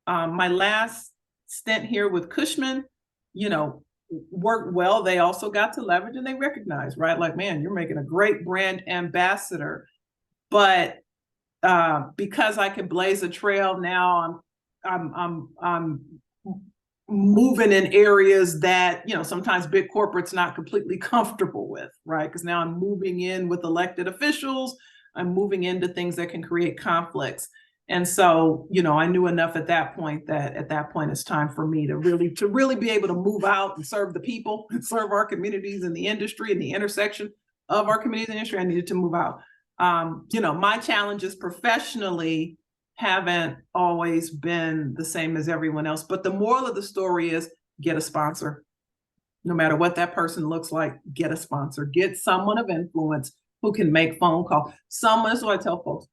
S2: My last stint here with Cushman, worked well. They also got to leverage, and they recognized, right? Like, man, you're making a great brand ambassador. But because I can blaze a trail now, I'm moving in areas that, sometimes big corporate's not completely comfortable with, right? Because now I'm moving in with elected officials. I'm moving into things that can create conflicts. And so, I knew enough at that point it's time for me to really be able to move out and serve the people and serve our communities and the industry and the intersection of our communities and industry. I needed to move out. My challenges professionally haven't always been the same as everyone else. But the moral of the story is get a sponsor. No matter what that person looks like, get a sponsor. Get someone of influence who can make phone calls. That's what I tell folks.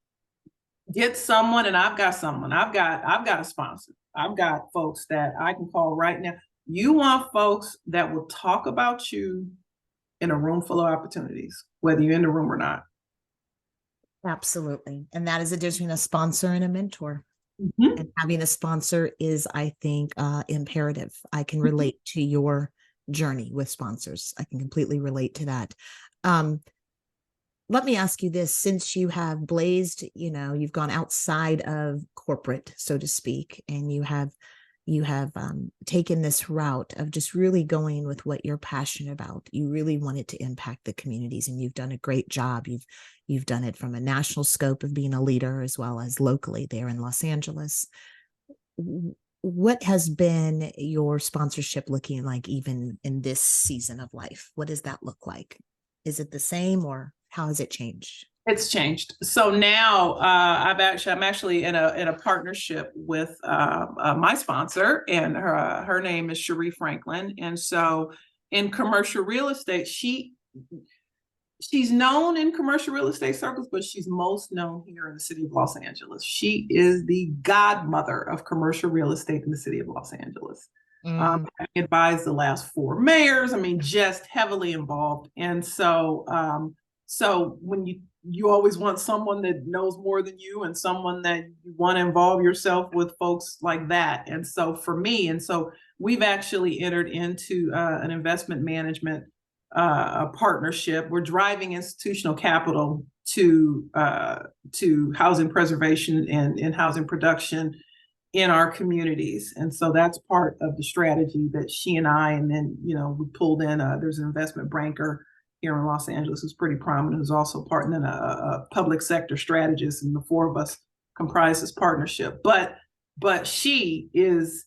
S2: Get someone, and I've got someone. I've got a sponsor. I've got folks that I can call right now. You want folks that will talk about you in a room full of opportunities, whether you're in the room or not.
S1: Absolutely. And that is a difference between a sponsor and a mentor. And having a sponsor is, I think, imperative. I can relate to your journey with sponsors. I can completely relate to that. Let me ask you this, since you have blazed, you've gone outside of corporate, so to speak, and you have taken this route of just really going with what you're passionate about. You really wanted to impact the communities, and you've done a great job. You've done it from a national scope of being a leader, as well as locally there in Los Angeles. what has been your sponsorship looking like even in this season of life? What does that look like? Is it the same or how has it changed?
S2: It's changed. So now I'm actually in a partnership with my sponsor, and her name is Cherie Franklin. And so in commercial real estate, she's known in commercial real estate circles, but she's most known here in the city of Los Angeles. She is the godmother of commercial real estate in the city of Los Angeles. I advised the last 4 mayors. I mean, just heavily involved. And so, so when you always want someone that knows more than you, and someone that you want to involve yourself with folks like that. And so for me, and so we've actually entered into an investment management a partnership. We're driving institutional capital to housing preservation and housing production in our communities. And so that's part of the strategy that she and I, and then, we pulled in, there's an investment banker here in Los Angeles who's pretty prominent, who's also part, and then a public sector strategist, and the 4 of us comprise this partnership. But she is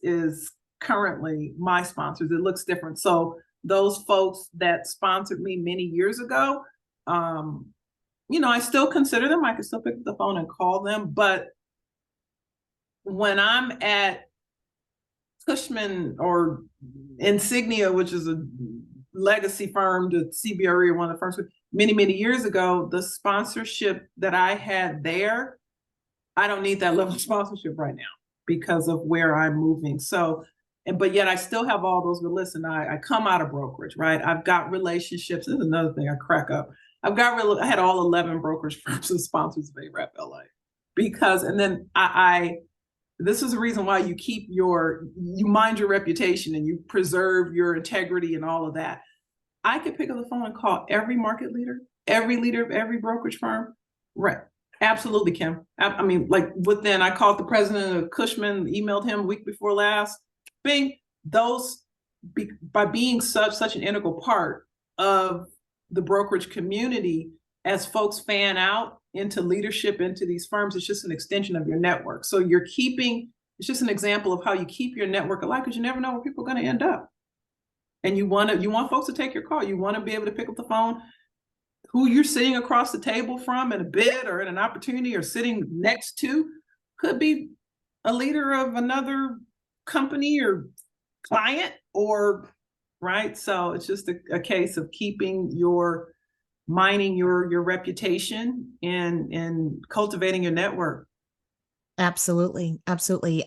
S2: currently my sponsors. It looks different. So those folks that sponsored me many years ago, I still consider them. I can still pick up the phone and call them. But when I'm at Cushman or Insignia, which is a legacy firm to CBRE, one of the first many, many years ago, the sponsorship that I had there, I don't need that level of sponsorship right now because of where I'm moving. So, but yet I still have all those. But listen, I come out of brokerage, right? I've got relationships. This is another thing I crack up. I had all 11 brokerage firms as sponsors of AAREP LA because, and then this is the reason why you mind your reputation and you preserve your integrity and all of that. I could pick up the phone and call every market leader, every leader of every brokerage firm. Right. Absolutely, Kim. I mean, like within, I called the president of Cushman, emailed him a week before last. Bing, by being such an integral part of the brokerage community, as folks fan out into leadership into these firms, it's just an extension of your network. So it's just an example of how you keep your network alive, because you never know where people are going to end up. And you want folks to take your call. You want to be able to pick up the phone, who you're sitting across the table from in a bid or in an opportunity or sitting next to could be a leader of another company or client, or right. So it's just a case of mining your reputation and cultivating your network.
S1: Absolutely. Absolutely.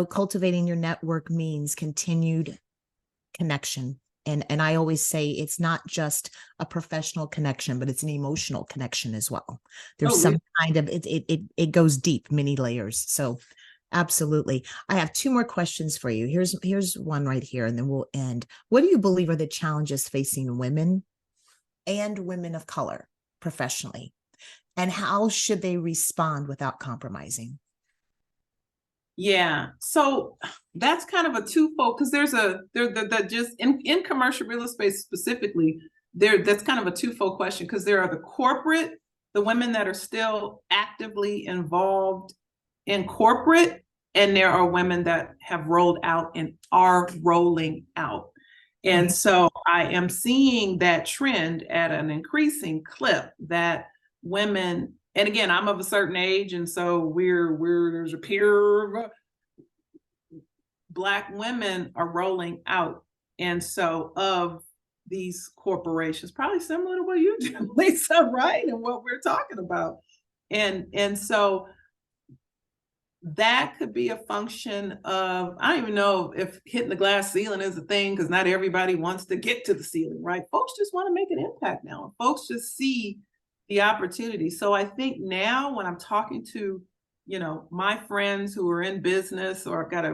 S1: Cultivating your network means continued connection. And I always say it's not just a professional connection, but it's an emotional connection as well. There's some kind of, it goes deep, many layers. So absolutely. I have 2 more questions for you. Here's one right here, and then we'll end. What do you believe are the challenges facing women and women of color professionally? And how should they respond without compromising?
S2: Yeah, so that's kind of a twofold, because there just in commercial real estate specifically, that's kind of a twofold question, because there are the women that are still actively involved in corporate, and there are women that have rolled out and are rolling out. And so I am seeing that trend at an increasing clip, that women, and again, I'm of a certain age, and so there's a peer of Black women are rolling out. And so of these corporations, probably similar to what you do, Lisa, right? And what we're talking about. And so that could be a function of, I don't even know if hitting the glass ceiling is a thing, because not everybody wants to get to the ceiling, right? Folks just want to make an impact now. Folks just see the opportunity. So I think now when I'm talking to, my friends who are in business, or I've got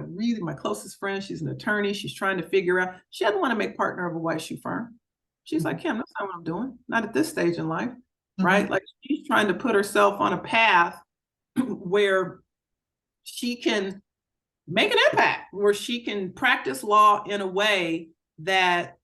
S2: my closest friend, she's an attorney, she's trying to figure out, she doesn't want to make partner of a white shoe firm. She's like, Kim, that's not what I'm doing. Not at this stage in life, right? Like, she's trying to put herself on a path where she can make an impact, where she can practice law in a way that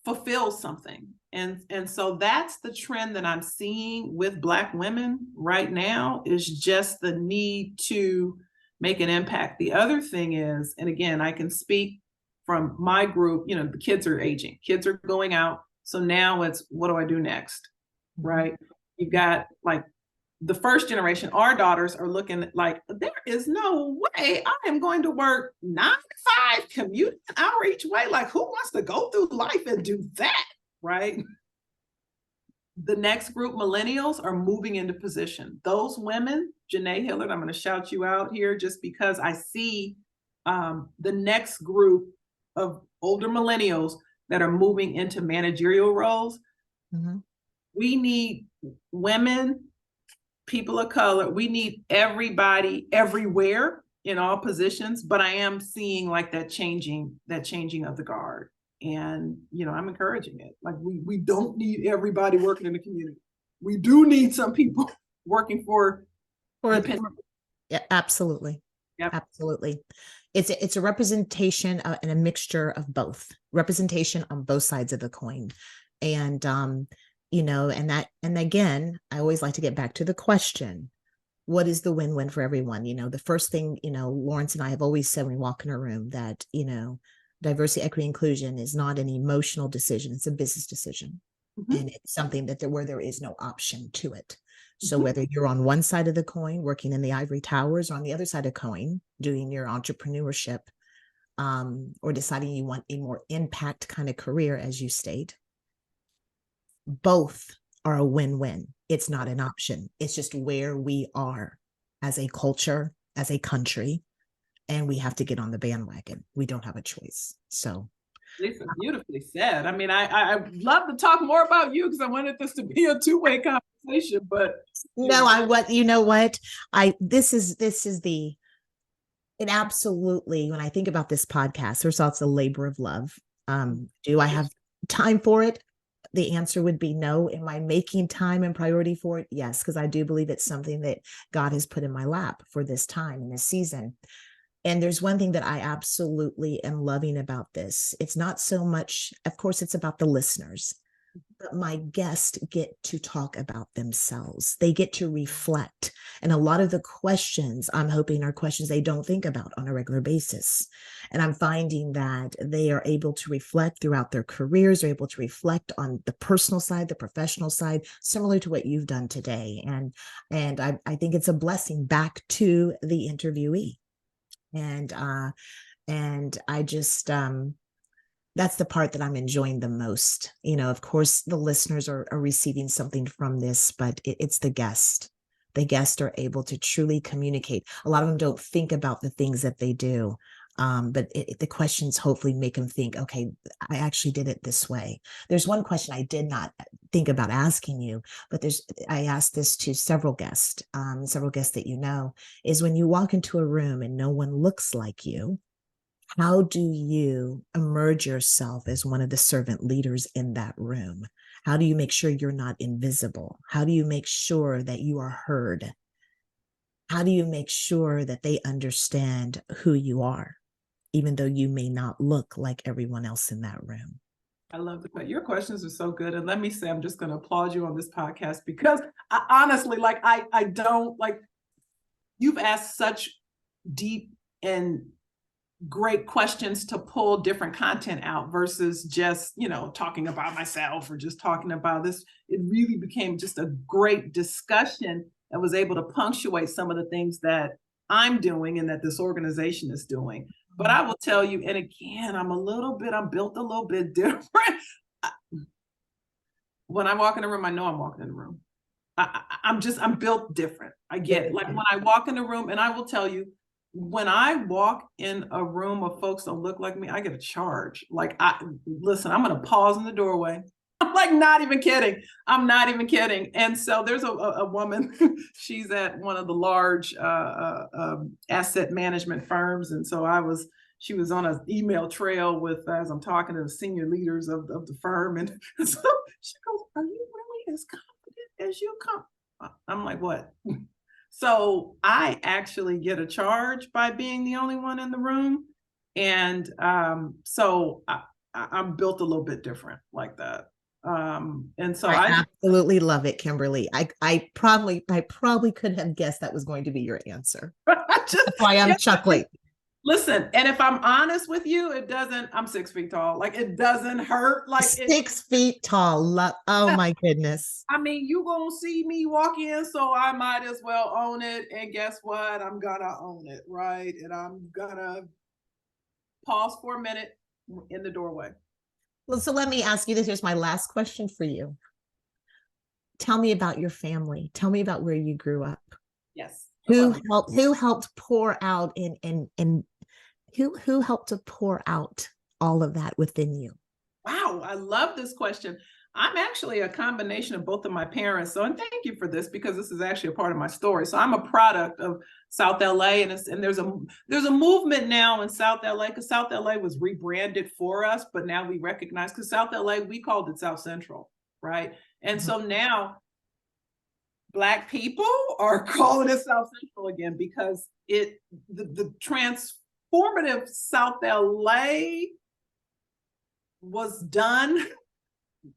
S2: fulfills something. And so that's the trend that I'm seeing with Black women right now, is just the need to make an impact. The other thing is, and again, I can speak from my group, the kids are aging, kids are going out. So now it's, what do I do next? Right? You've got like the first generation, our daughters are looking like, there is no way I am going to work 9 to 5, commute an hour each way. Like, who wants to go through life and do that? Right? The next group, millennials, are moving into position. Those women, Janae Hillard, I'm going to shout you out here just because I see the next group of older millennials that are moving into managerial roles. Mm-hmm. We need women, people of color. We need everybody everywhere in all positions, but I am seeing like that changing of the guard. And, I'm encouraging it. Like we don't need everybody working in the community. We do need some people working for
S1: yeah, absolutely. Yep. Absolutely. It's a representation and a mixture of both, representation on both sides of the coin. And, and again, I always like to get back to the question, what is the win-win for everyone? The first thing, Lawrence and I have always said when we walk in a room that, diversity, equity, inclusion is not an emotional decision. It's a business decision. Mm-hmm. And it's something where there is no option to it. So mm-hmm. whether you're on one side of the coin, working in the ivory towers, or on the other side of the coin, doing your entrepreneurship, or deciding you want a more impact kind of career, as you state, both are a win-win. It's not an option. It's just where we are as a culture, as a country. And we have to get on the bandwagon. We don't have a choice. So,
S2: Lisa, beautifully said. I mean, I love to talk more about you because I wanted this to be a two-way conversation. But
S1: it absolutely. When I think about this podcast, first of all, it's a labor of love. Do I have time for it? The answer would be no. Am I making time and priority for it? Yes, because I do believe it's something that God has put in my lap for this time and this season. And there's one thing that I absolutely am loving about this. It's not so much, of course, it's about the listeners, but my guests get to talk about themselves. They get to reflect. And a lot of the questions I'm hoping are questions they don't think about on a regular basis. And I'm finding that they are able to reflect throughout their careers, they're able to reflect on the personal side, the professional side, similar to what you've done today. And I think it's a blessing back to the interviewee. And I just, that's the part that I'm enjoying the most. Of course, the listeners are receiving something from this, but it's the guest. The guests are able to truly communicate. A lot of them don't think about the things that they do. But the questions hopefully make them think, okay, I actually did it this way. There's one question I did not think about asking you, but I asked this to several guests that is when you walk into a room and no one looks like you, how do you emerge yourself as one of the servant leaders in that room? How do you make sure you're not invisible? How do you make sure that you are heard? How do you make sure that they understand who you are, even though you may not look like everyone else in that room?
S2: I love your questions are so good. And let me say, I'm just going to applaud you on this podcast because I honestly, I don't you've asked such deep and great questions to pull different content out versus just, talking about myself or just talking about this. It really became just a great discussion that was able to punctuate some of the things that I'm doing and that this organization is doing. But I will tell you, and again, I'm built a little bit different. When I walk in the room, I know I'm walking in the room. I'm built different. I get it. Like when I walk in the room, and I will tell you, when I walk in a room of folks that look like me, I get a charge. I'm going to pause in the doorway. I'm not even kidding. I'm not even kidding. And so there's a woman, she's at one of the large asset management firms. And so she was on an email trail as I'm talking to the senior leaders of the firm. And so she goes, "Are you really as confident as you come?" I'm like, "What?" So I actually get a charge by being the only one in the room. And so I'm built a little bit different like that. And so
S1: I absolutely love it, Kimberly. I probably could have guessed that was going to be your answer. That's why I'm chuckling.
S2: Listen, and if I'm honest with you, I'm 6 feet tall. Like, it doesn't hurt. Like,
S1: 6 feet tall. Oh my goodness.
S2: I mean, you gonna see me walk in, so I might as well own it. And guess what? I'm gonna own it, right? And I'm gonna pause for a minute in the doorway.
S1: Well, so let me ask you this. Here's my last question for you. Tell me about your family. Tell me about where you grew up.
S2: Yes.
S1: Who helped pour out and who helped to pour out all of that within you?
S2: Wow, I love this question. I'm actually a combination of both of my parents. So, and thank you for this, because this is actually a part of my story. So I'm a product of South LA, and there's a movement now in South LA, because South LA was rebranded for us, but now we recognize, because South LA, we called it South Central, right? And so now Black people are calling it South Central again, because the transformative South LA was done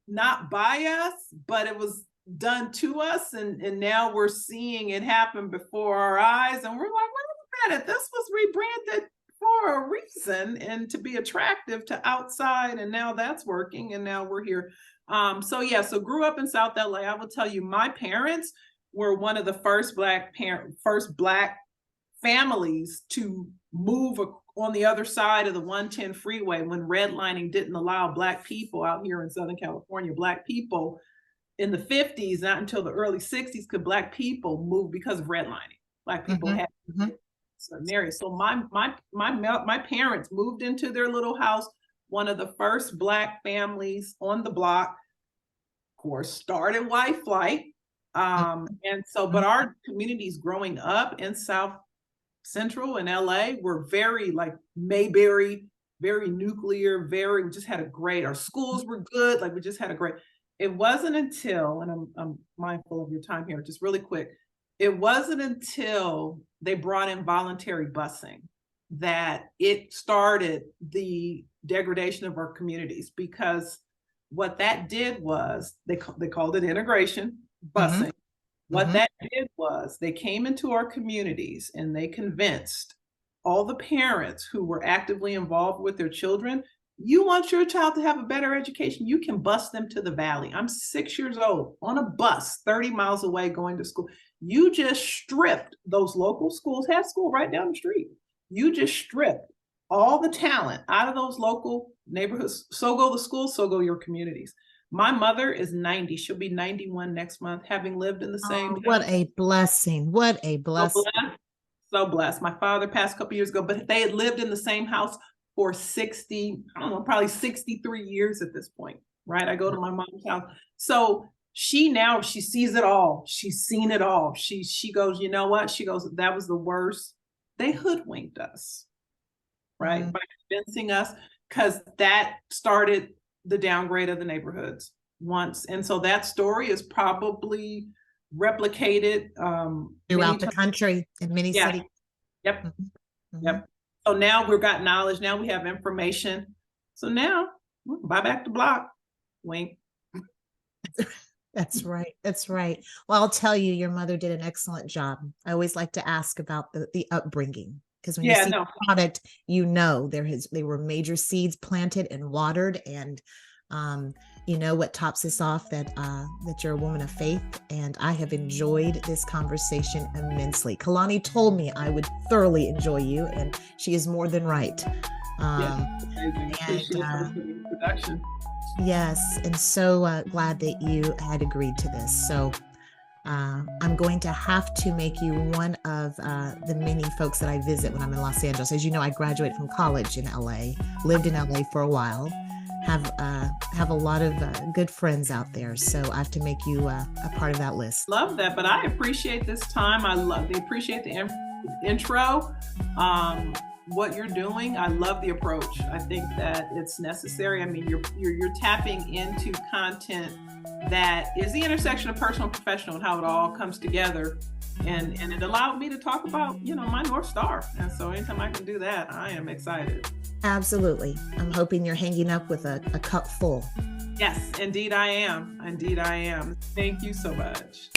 S2: not by us, but it was done to us, and now we're seeing it happen before our eyes, and we're like, wait a minute, this was rebranded for a reason, and to be attractive to outside, and now that's working, and now we're here. So grew up in South LA. I will tell you, my parents were one of the first Black families to move on the other side of the 110 freeway when redlining didn't allow Black people out here in Southern California. Black people in the 50s, not until the early 60s, could Black people move because of redlining. Black people had certain areas. So my parents moved into their little house, one of the first Black families on the block. Of course, started white flight. And so, but our communities growing up in South Central and LA were very like Mayberry, very nuclear, we just had our schools were good. Like, we just had it wasn't until, and I'm mindful of your time here, just really quick. It wasn't until they brought in voluntary busing that it started the degradation of our communities, because what that did was they called it integration busing. What that did was they came into our communities and they convinced all the parents who were actively involved with their children, you want your child to have a better education, you can bus them to the valley. I'm 6 years old on a bus 30 miles away going to school. You just stripped those local schools, had school right down the street. You just stripped all the talent out of those local neighborhoods. So go the schools, so go your communities. My mother is 90. She'll be 91 next month, having lived in the same.
S1: What a blessing. What a blessing.
S2: So blessed. My father passed a couple years ago, but they had lived in the same house for probably 63 years at this point, right? I go to my mom's house. So she sees it all. She's seen it all. She goes, you know what? She goes, that was the worst. They hoodwinked us, right? By convincing us, because that started the downgrade of the neighborhoods once. And so that story is probably replicated
S1: throughout the country in many cities.
S2: Yep. Yep. So now we've got knowledge. Now we have information. So now buy back the block. Wink.
S1: That's right. That's right. Well, I'll tell you, your mother did an excellent job. I always like to ask about the upbringing, because when you see the product, they were major seeds planted and watered, and what tops this off, that you're a woman of faith, and I have enjoyed this conversation immensely. Kalani told me I would thoroughly enjoy you, and she is more than right. Yes, and so glad that you had agreed to this. So I'm going to have to make you one of the many folks that I visit when I'm in Los Angeles. As you know, I graduated from college in LA, lived in LA for a while, have a lot of good friends out there. So I have to make you a part of that list.
S2: Love that, but I appreciate this time. Appreciate the intro. What you're doing, I love the approach. I think that it's necessary. I mean, you're tapping into content that is the intersection of personal and professional and how it all comes together. And it allowed me to talk about, my North Star. And so anytime I can do that, I am excited.
S1: Absolutely. I'm hoping you're hanging up with a cup full.
S2: Yes, indeed I am. Indeed I am. Thank you so much.